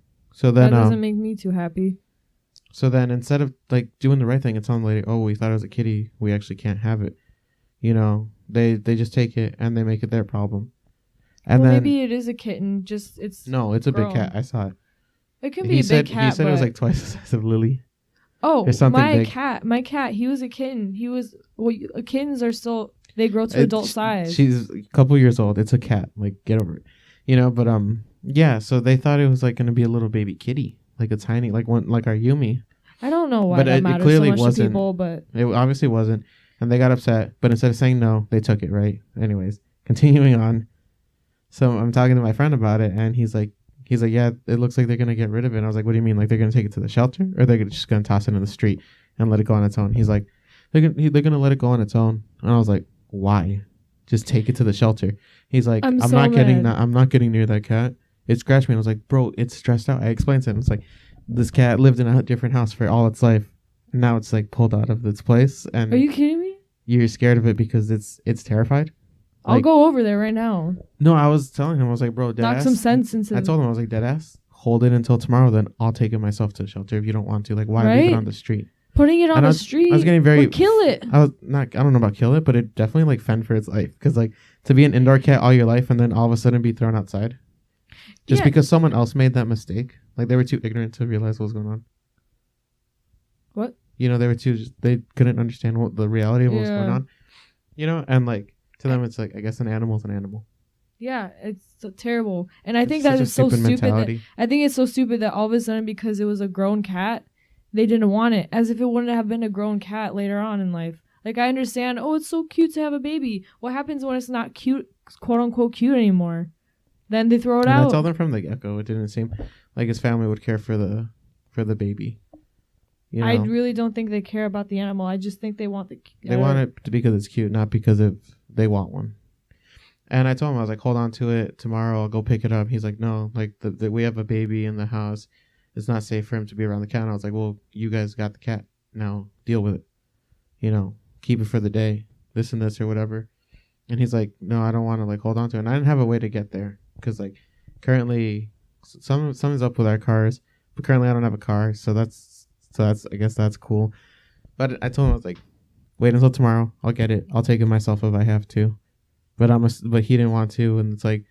then that doesn't make me too happy. So then instead of like doing the right thing and telling the lady, "Oh, we thought it was a kitty, we actually can't have it," they just take it and they make it their problem. And then maybe it is a kitten. It's a big cat. I saw it. It could be a big cat. He said it was like twice the size of Lily. Oh, my cat. He was a kitten. Kittens are still, they grow to adult size. She's a couple years old. It's a cat. Like, get over it. But yeah. So they thought it was like going to be a little baby kitty, like a tiny, like our Yumi. I don't know why that matters so much to people, but it obviously wasn't. And they got upset, but instead of saying no, they took it, right? Anyways, continuing on. So I'm talking to my friend about it, and he's like, he's like, yeah, it looks like they're gonna get rid of it. And I was like, what do you mean? Like they're gonna take it to the shelter, or they're just gonna toss it in the street and let it go on its own? He's like, they're gonna let it go on its own. And I was like, why? Just take it to the shelter. He's like, I'm so not getting mad. that. I'm not getting near that cat. It scratched me. And I was like, bro, it's stressed out. I explained to him. It's like, this cat lived in a different house for all its life. Now it's like pulled out of its place, and Are you kidding me? you're scared of it because it's terrified. I'll Like, go over there right now. No, I was telling him, I was like, bro, Knock some sense into I told him, I was like, dead ass, hold it until tomorrow, then I'll take it myself to the shelter if you don't want to. Like, why leave Right? it on the street? Putting it on And the street. I was getting very or kill it. I don't know about kill it, but it definitely like fend for its life, because like to be an indoor cat all your life and then all of a sudden be thrown outside just Yeah. because someone else made that mistake. Like they were too ignorant to realize what was going on. What? You know, they couldn't understand what the reality of what was going Yeah. on. You know, and like to them it's like, I guess an animal's an animal. Yeah, it's so terrible. And I think It's that such a is so stupid. mentality. I think it's so stupid that all of a sudden, because it was a grown cat, they didn't want it, as if it wouldn't have been a grown cat later on in life. Like, I understand, oh, it's so cute to have a baby. What happens when it's not cute, quote unquote cute anymore? Then they throw it And I out. told them from the get-go, it didn't seem like his family would care for the baby. You know? I really don't think they care about the animal. I just think they want the. They want it to because it's cute, not because they want one. And I told him, I was like, hold on to it. Tomorrow I'll go pick it up. He's like, no, like we have a baby in the house. It's not safe for him to be around the cat. And I was like, well, you guys got the cat. Now deal with it. You know, keep it for the day. This and this or whatever. And he's like, no, I don't want to like hold on to it. And I didn't have a way to get there because like currently something's up with our cars, but currently I don't have a car. So that's I guess that's cool. But I told him, I was like, wait until tomorrow. I'll get it. I'll take it myself if I have to. But he didn't want to, and it's like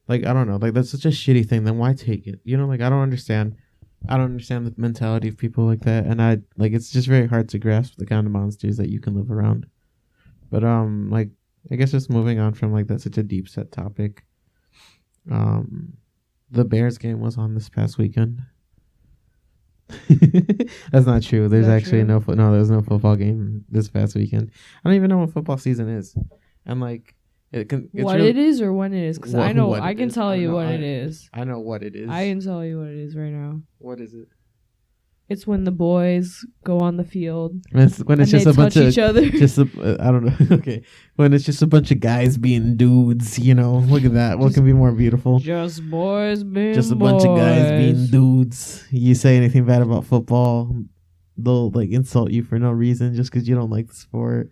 I don't know, like that's such a shitty thing. Then why take it? You know, like I don't understand the mentality of people like that, and I like it's just very hard to grasp the kind of monsters that you can live around. But like I guess just moving on from like that's such a deep set topic. The Bears game was on this past weekend. That's not true. There's actually there was no football game this past weekend. I don't even know what football season is, and like. It is or when it is, because I know I can tell you what it is. I know what it is. I can tell you what it is right now. What is it? It's when the boys go on the field. When it's just a bunch of each other. I don't know. Okay, when it's just a bunch of guys being dudes. You know, look at that. What can be more beautiful? Just boys being just a bunch of guys being dudes. You say anything bad about football, they'll like insult you for no reason just because you don't like the sport.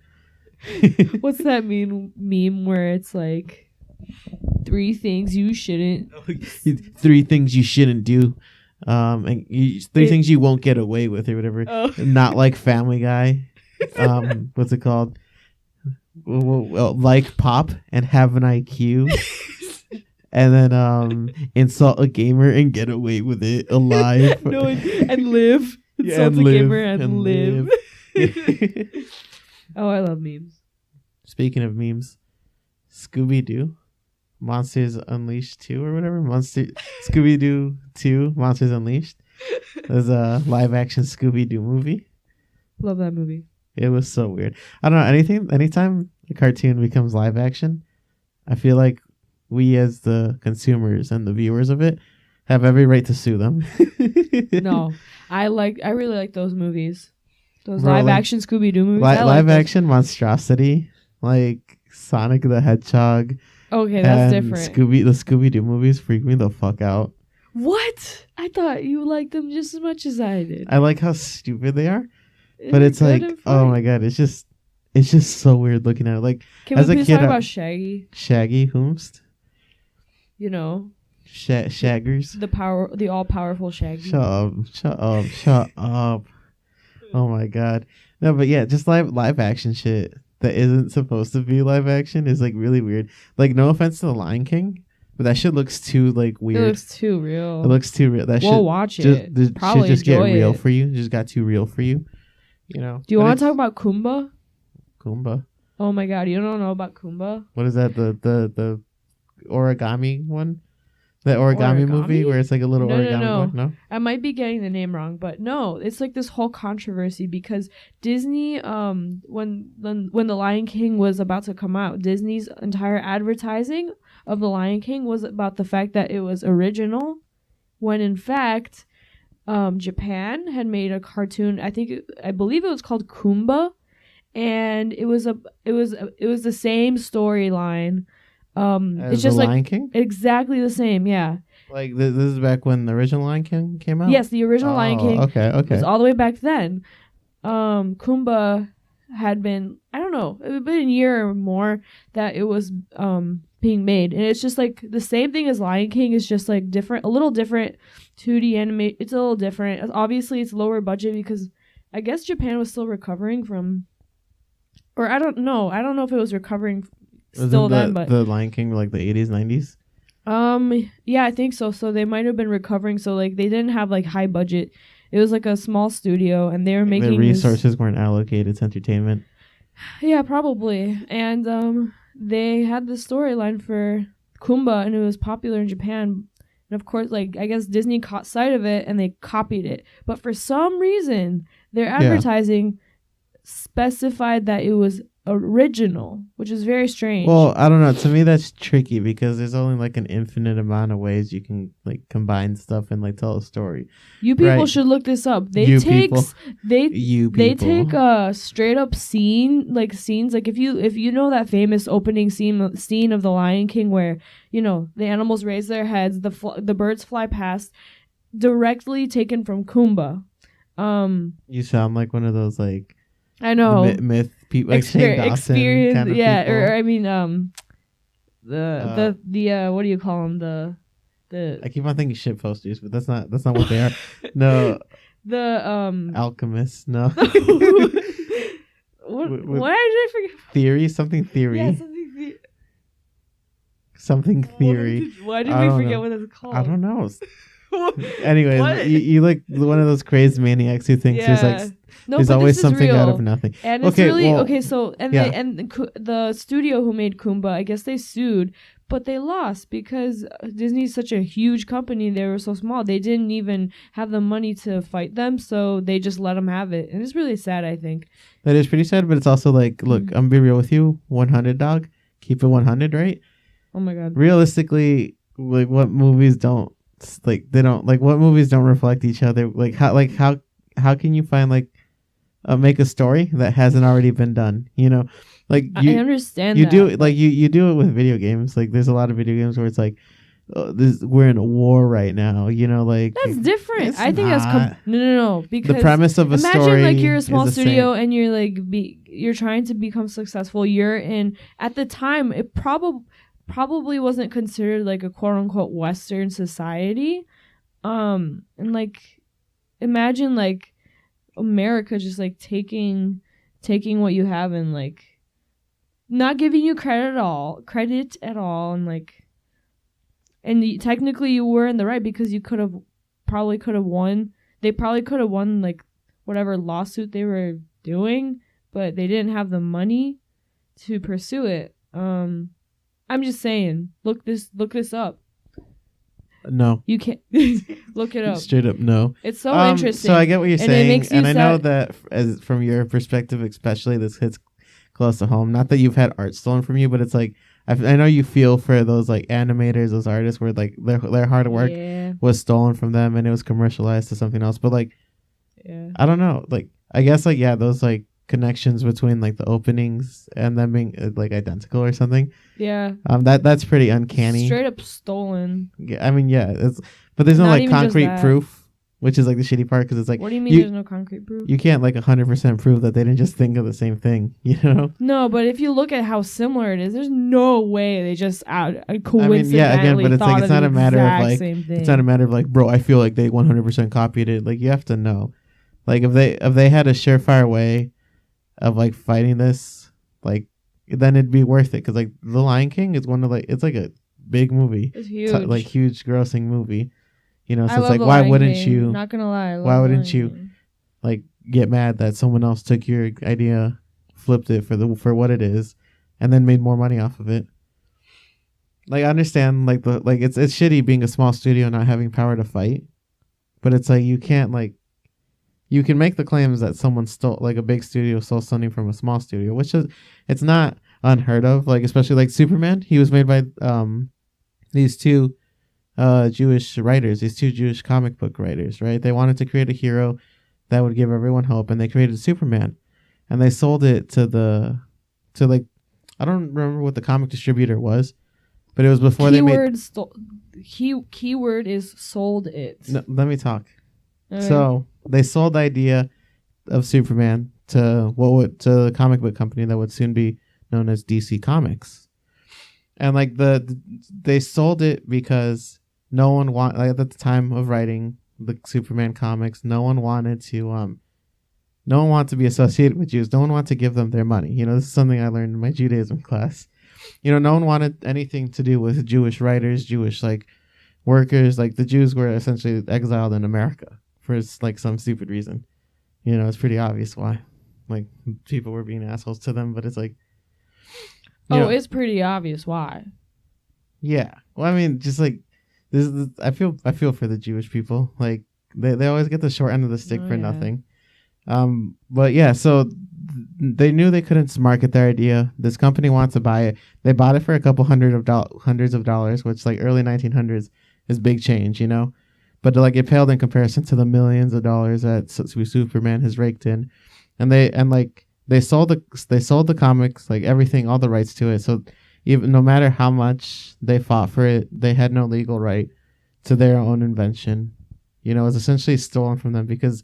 What's that meme where it's like 3 things you shouldn't 3 things you shouldn't do, and 3 things you won't get away with or whatever. Not like Family Guy. What's it called? Well, like pop and have an IQ. And then insult a gamer and get away with it alive. No, and live. Insult a gamer and live. Oh, I love memes. Speaking of memes, Scooby-Doo, Monsters Unleashed 2 or whatever. Scooby-Doo 2, Monsters Unleashed. There's a live-action Scooby-Doo movie. Love that movie. It was so weird. I don't know, anytime a cartoon becomes live-action, I feel like we as the consumers and the viewers of it have every right to sue them. No, I really like those movies. Those live-action Scooby-Doo movies. Live-action monstrosity, like Sonic the Hedgehog. Okay, that's different. The Scooby-Doo movies freak me the fuck out. What? I thought you liked them just as much as I did. I like how stupid they are, but it's like, oh my god, it's just so weird looking at it. Like, can as we a please kid, talk about Shaggy? Shaggy, whomst? You know, Shaggers. The all-powerful Shaggy. Shut up. Oh my god. No, but yeah, just live action shit that isn't supposed to be live action is like really weird. Like, no offense to The Lion King, but that shit looks too like weird. It looks too real. That we'll watch it. Probably just get real it. for you. Just got too real for you. You know. Do you want to talk about Kumba? Kumba. Oh my god, you don't know about Kumba? What is that? The origami one? That origami movie where it's like a little origami. No, I might be getting the name wrong, but no, it's like this whole controversy because Disney, when the Lion King was about to come out, Disney's entire advertising of the Lion King was about the fact that it was original when in fact Japan had made a cartoon. I believe it was called Kumba, and it was the same storyline. As It's just the like Lion King. exactly the same. Yeah. Like this is back when the original Lion King came out. Yes, the original Lion King. Okay. Was all the way back then. Kumba had been, I don't know, it had been a year or more that it was being made, and it's just like the same thing as Lion King. Is just like different, a little different 2D animate. It's a little different. Obviously, it's lower budget because I guess Japan was still recovering from, or I don't know if it was recovering still then, but the Lion King like the 80s, 90s. Yeah, I think so. So they might have been recovering. So like they didn't have like high budget. It was like a small studio, and they were making the resources weren't allocated to entertainment. Yeah, probably. And they had the storyline for Kumba, and it was popular in Japan. And of course, like I guess Disney caught sight of it and they copied it. But for some reason, their advertising specified that it was original, which is very strange. Well, I don't know. To me, that's tricky because there's only like an infinite amount of ways you can like combine stuff and like tell a story. You people should look this up. They take a straight up scenes like if you know that famous opening scene of The Lion King where the animals raise their heads, the birds fly past, directly taken from Kumba. You sound like one of those like I know myth people like Shane Dawson experience, kind of yeah, people. or I mean the what do you call them, the I keep on thinking shit posters, but that's not what they are. No, the alchemists. No. What did I forget? Theory, something theory. Yeah, something theory. Why did we forget what it's called? I don't know. Anyways, you like one of those crazy maniacs who thinks there's always something out of nothing. And it's So the studio who made Kumba, I guess they sued, but they lost because Disney's such a huge company. They were so small, they didn't even have the money to fight them, so they just let them have it, and it's really sad. I think that is pretty sad, but it's also like, look, I'm gonna be real with you. 100, dog. Keep it 100, right? Oh my god. Realistically, like what movies don't reflect each other? How can you find make a story that hasn't already been done? I understand you do it you do it with video games. Like there's a lot of video games where it's like, we're in a war right now. That's different. I think that's no, because the premise of a story. Imagine like you're a small studio and you're like you're trying to become successful. You're in at the time it probably wasn't considered like a quote unquote Western society. And like imagine like America just like taking what you have and like not giving you credit at all and like technically you were in the right because you could have won. They probably could have won like whatever lawsuit they were doing, but they didn't have the money to pursue it. I'm just saying, look this up. No. You can't look it up. Straight up, no. It's so interesting. So I get what you're saying, and I know that as from your perspective, especially, this hits close to home. Not that you've had art stolen from you, but it's like I know you feel for those like animators, those artists, where like their hard work was stolen from them and it was commercialized to something else. But like, I don't know. Like I guess like those like connections between like the openings and them being like identical or something. Yeah. That's pretty uncanny. Straight up stolen. Yeah, I mean, but there's no like concrete proof, which is like the shitty part because it's like. What do you mean there's no concrete proof? You can't like 100% prove that they didn't just think of the same thing, No, but if you look at how similar it is, there's no way they just coincidentally again, but it's like it's not a matter of like it's not a matter of like, bro, I feel like they 100% copied it. Like you have to know, like if they had a surefire way of like fighting this, like then it'd be worth it because like The Lion King is one of like it's like a big movie. It's huge, like huge grossing movie. So it's like why wouldn't you? Not gonna lie, why wouldn't you like get mad that someone else took your idea, flipped it for what it is, and then made more money off of it? Like I understand like it's shitty being a small studio and not having power to fight, but it's like you can't like. You can make the claims that someone stole, like a big studio stole something from a small studio, which is, it's not unheard of. Like, especially like Superman, he was made by these two Jewish writers, these two Jewish comic book writers, right? They wanted to create a hero that would give everyone hope, and they created Superman, and they sold it to like, I don't remember what the comic distributor was, but it was before keyword is sold it. No, let me talk. Okay. So they sold the idea of Superman to the comic book company that would soon be known as DC Comics, and like they sold it because no one at the time of writing the Superman comics, no one wanted to be associated with Jews. No one wanted to give them their money. This is something I learned in my Judaism class. No one wanted anything to do with Jewish writers, Jewish like workers. Like the Jews were essentially exiled in America for like some stupid reason. It's pretty obvious why. Like people were being assholes to them, but it's like, it's pretty obvious why. Yeah. Well, I mean, just like this is I feel for the Jewish people. Like they always get the short end of the stick for nothing. But yeah, so they knew they couldn't market their idea. This company wants to buy it. They bought it for a couple hundreds of dollars, which like early 1900s is big change, But like it paled in comparison to the millions of dollars that Superman has raked in, and they sold the comics, like everything, all the rights to it. So even no matter how much they fought for it, they had no legal right to their own invention. It was essentially stolen from them because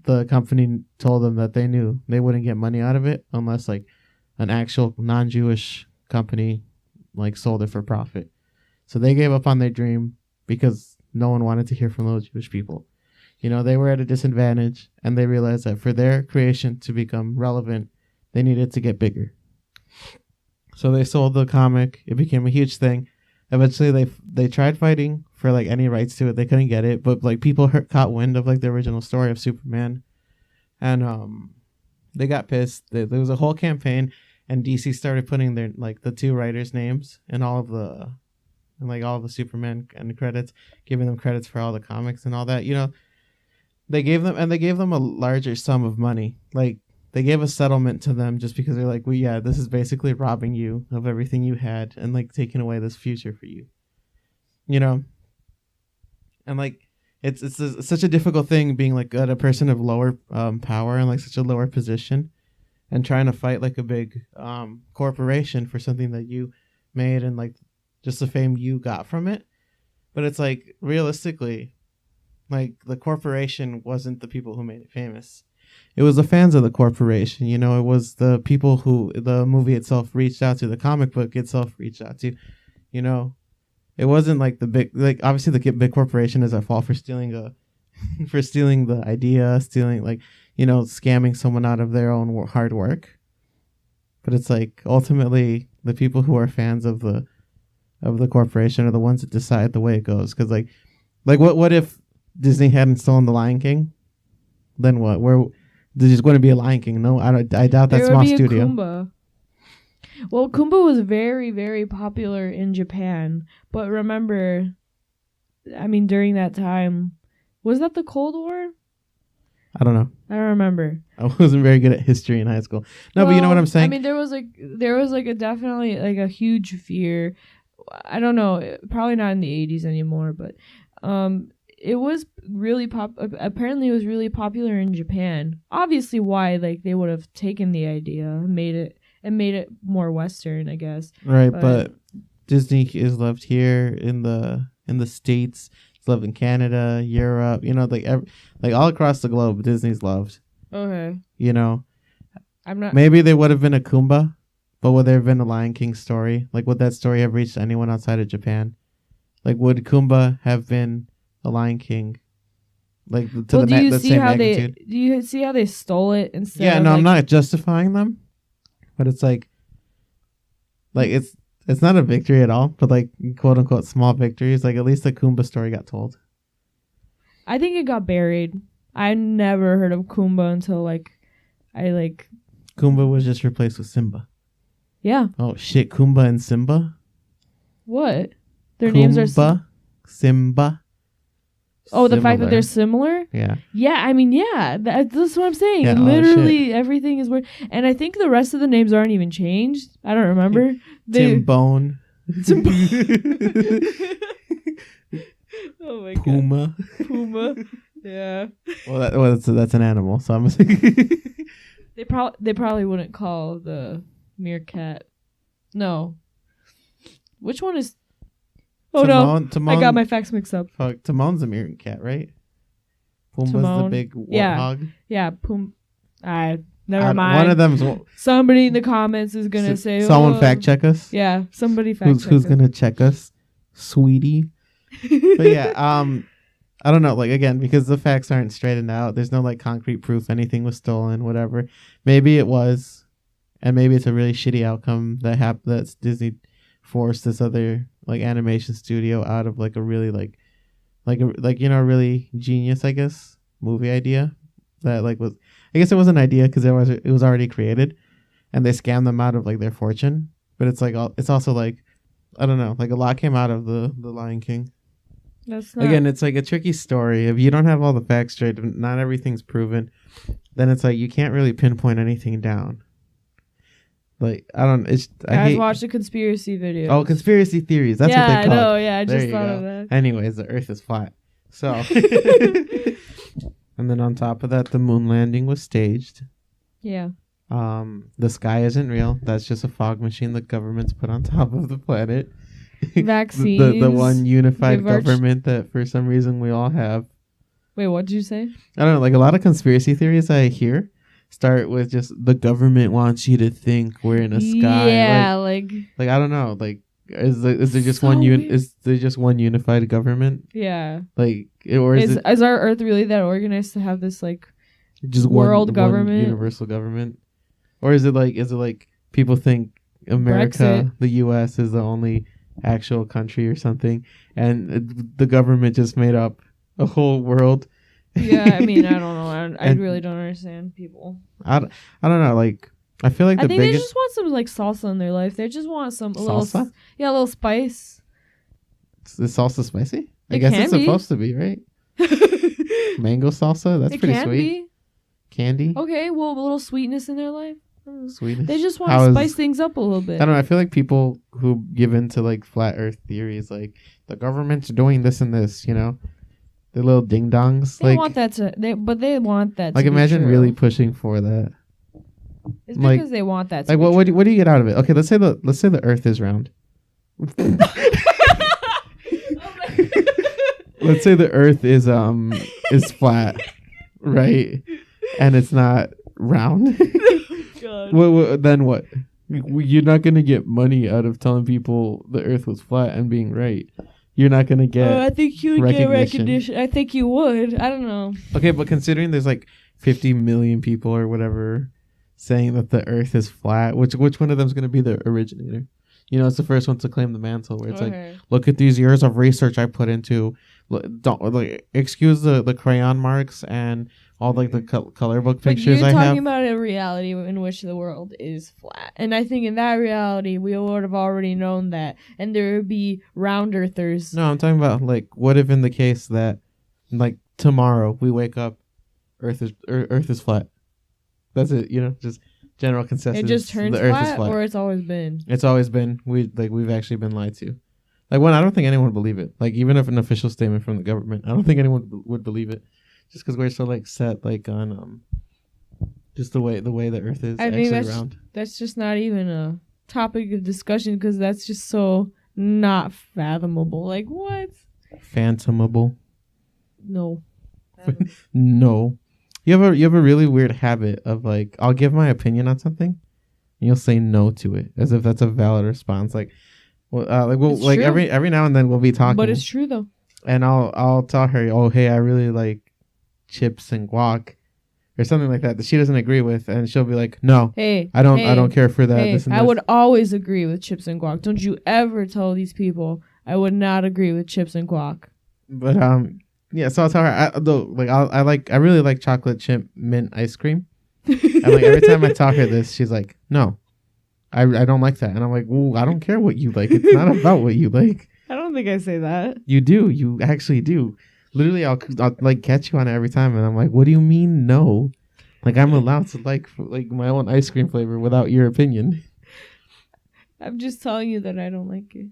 the company told them that they knew they wouldn't get money out of it unless like an actual non-Jewish company like sold it for profit. So they gave up on their dream because no one wanted to hear from those Jewish people. They were at a disadvantage, and they realized that for their creation to become relevant, they needed to get bigger. So they sold the comic. It became a huge thing. Eventually, they tried fighting for like any rights to it. They couldn't get it, but like people caught wind of like the original story of Superman, and they got pissed. There was a whole campaign, and DC started putting their like the two writers' names in all of the Superman and the credits, giving them credits for all the comics and all that. They gave them a larger sum of money. Like they gave a settlement to them just because they're like, this is basically robbing you of everything you had and like taking away this future for you. And like it's such a difficult thing being like a person of lower power and like such a lower position and trying to fight like a big corporation for something that you made and like just the fame you got from it. But it's like realistically, like the corporation wasn't the people who made it famous. It was the fans of the corporation. It was the people who the movie itself reached out to, the comic book itself reached out to. It wasn't like the big, like obviously the big corporation is at fault for stealing the idea, stealing like, scamming someone out of their own hard work. But it's like ultimately the people who are fans of the corporation are the ones that decide the way it goes. Because like what if Disney hadn't stolen the Lion King? Then what? There's going to be a Lion King? No, I doubt that small studio. Kumba. Well, Kumba was very, very popular in Japan, but remember, I mean, during that time, was that the Cold War? I don't know. I don't remember. I wasn't very good at history in high school. No, but you know what I'm saying? I mean, there was a definitely like a huge fear. I don't know, probably not in the 80s anymore, but it was really apparently it was really popular in Japan. Obviously why like they would have taken the idea and made it more Western, I guess. Right, but Disney is loved here in the States. It's loved in Canada, Europe, like all across the globe, Disney's loved. Okay. I'm not. Maybe there would have been a Kumba, but would there have been a Lion King story? Like, would that story have reached anyone outside of Japan? Like, would Kumba have been a Lion King? Like, to the same magnitude? Do you see how they stole it instead? Yeah, no, I'm not justifying them, but it's like it's not a victory at all, but like quote unquote small victories. Like at least the Kumba story got told. I think it got buried. I never heard of Kumba until Kumba was just replaced with Simba. Yeah. Oh shit, Kumba and Simba? What? Their names are Simba. Oh, the fact that they're similar? Yeah. Yeah, I mean, yeah. That's what I'm saying. Yeah, literally everything is weird. And I think the rest of the names aren't even changed. I don't remember. Timbone. Oh my god. Puma. Yeah. Well, that's an animal. So I'm. They probably wouldn't call the meerkat. No. Which one is? Oh no! I got my facts mixed up. Fuck, Timon's a meerkat, right? Pumbaa's Timon. the big warthog. Yeah. Never mind. One of them's. Somebody in the comments is gonna say. Someone fact check us. Yeah, somebody fact check. Who's gonna check us, sweetie? But yeah, I don't know. Like again, because the facts aren't straightened out. There's no like concrete proof anything was stolen. Whatever. Maybe it was, and maybe it's a really shitty outcome that's Disney forced this other like animation studio out of like a really really genius, I guess, movie idea that like was, I guess it was an idea because it was already created, and they scammed them out of like their fortune. But it's like it's also like, I don't know, like a lot came out of the Lion King. That's not... Again, it's like a tricky story. If you don't have all the facts straight, not everything's proven, then it's like you can't really pinpoint anything down. Like I hate... watch the conspiracy video. Oh, conspiracy theories. That's what they call it. Yeah, I know. Yeah, I just thought of that. Anyways, the Earth is flat. So, and then on top of that, the moon landing was staged. Yeah. The sky isn't real. That's just a fog machine the government's put on top of the planet. Vaccines. the one unified government that for some reason we all have. Wait, what did you say? I don't know. Like a lot of conspiracy theories I hear start with just the government wants you to think we're in a sky. Yeah, like I don't know. Like is there just is there just one unified government? Yeah. Like is our Earth really that organized to have this like just world government, one universal government, or is it like people think America, Brexit. the U.S. is the only actual country or something, and the government just made up a whole world? Yeah, I mean, I don't know. I really don't understand people. I don't know. Like, I feel like they just want some like salsa in their life. They just want some salsa. A little spice. Is salsa spicy? I guess it's supposed to be, right? Mango salsa. That's pretty sweet. Candy. Okay, well, a little sweetness in their life. Sweetness. They just want to spice things up a little bit. I don't know. I feel like people who give into like flat Earth theories, like the government's doing this and this, you know. The little ding dongs. They want that to. They want that. Like to imagine be true. really pushing for that. It's because they want that. To like be what true. do you get out of it? Okay, let's say the Earth is round. Let's say the Earth is flat, right? And it's not round. God. Then what? You're not gonna get money out of telling people the Earth was flat and being right. You're not gonna get. I think you would get recognition. I think you would. I don't know. Okay, but considering there's like 50 million people or whatever saying that the Earth is flat, which one of them's gonna be the originator? You know, it's the first one to claim the mantle. Where it's like, look at these years of research I put into. Don't excuse the crayon marks and all like the color book pictures I have. You're talking about a reality in which the world is flat, and I think in that reality we would have already known that, and there would be round earthers. No, I'm talking about like, what if in the case that like tomorrow we wake up, Earth is flat. That's it. You know, just general consensus. It just turns the Earth flat, is flat, or it's always been. It's always been. We've actually been lied to. Like, I don't think anyone would believe it. Like, even if an official statement from the government, I don't think anyone would believe it. Just because we're so like set like on just the way the Earth is round. That's just not even a topic of discussion because that's just so not fathomable. Like what? Phantomable. No. No. You have a really weird habit of like, I'll give my opinion on something, and you'll say no to it as if that's a valid response. Like, every now and then we'll be talking, but it's true though. And I'll tell her, oh hey, I really like chips and guac or something like that she doesn't agree with, and she'll be like, no, hey, I don't care for that. Hey, I would always agree with chips and guac. Don't you ever tell these people I would not agree with chips and guac. But yeah, so I'll tell her I really like chocolate chip mint ice cream. And like every time I tell her this, she's like, no, I don't like that. And I'm like, well, I don't care what you like. It's not about what you like. I don't think I say that. You do. You actually do. Literally, I'll like catch you on it every time, and I'm like, "What do you mean no? Like I'm allowed to like my own ice cream flavor without your opinion." I'm just telling you that I don't like it.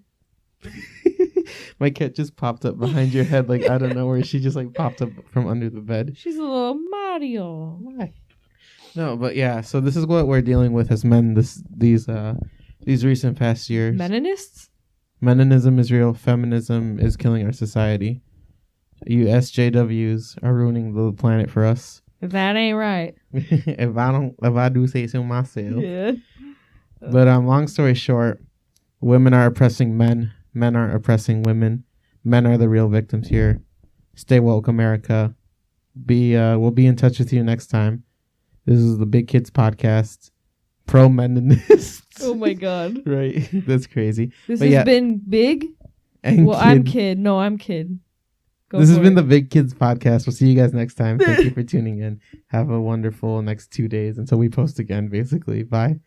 My cat just popped up behind your head, like out of nowhere. She just like popped up from under the bed. She's a little Mario. Why? No, but yeah. So this is what we're dealing with as men. These recent past years. Meninists? Meninism is real. Feminism is killing our society. You SJWs are ruining the planet for us. That ain't right. if I do say so myself. Yeah. But long story short, women are oppressing men. Men are oppressing women. Men are the real victims here. Stay woke, America. We'll be in touch with you next time. This is the Big Kids Podcast. Pro meninists. Oh my god. Right. That's crazy. This But has been big. And Well, I'm kid. No, I'm kid. This has been the Big Kids Podcast. We'll see you guys next time. Thank you for tuning in. Have a wonderful next 2 days until we post again, basically. Bye.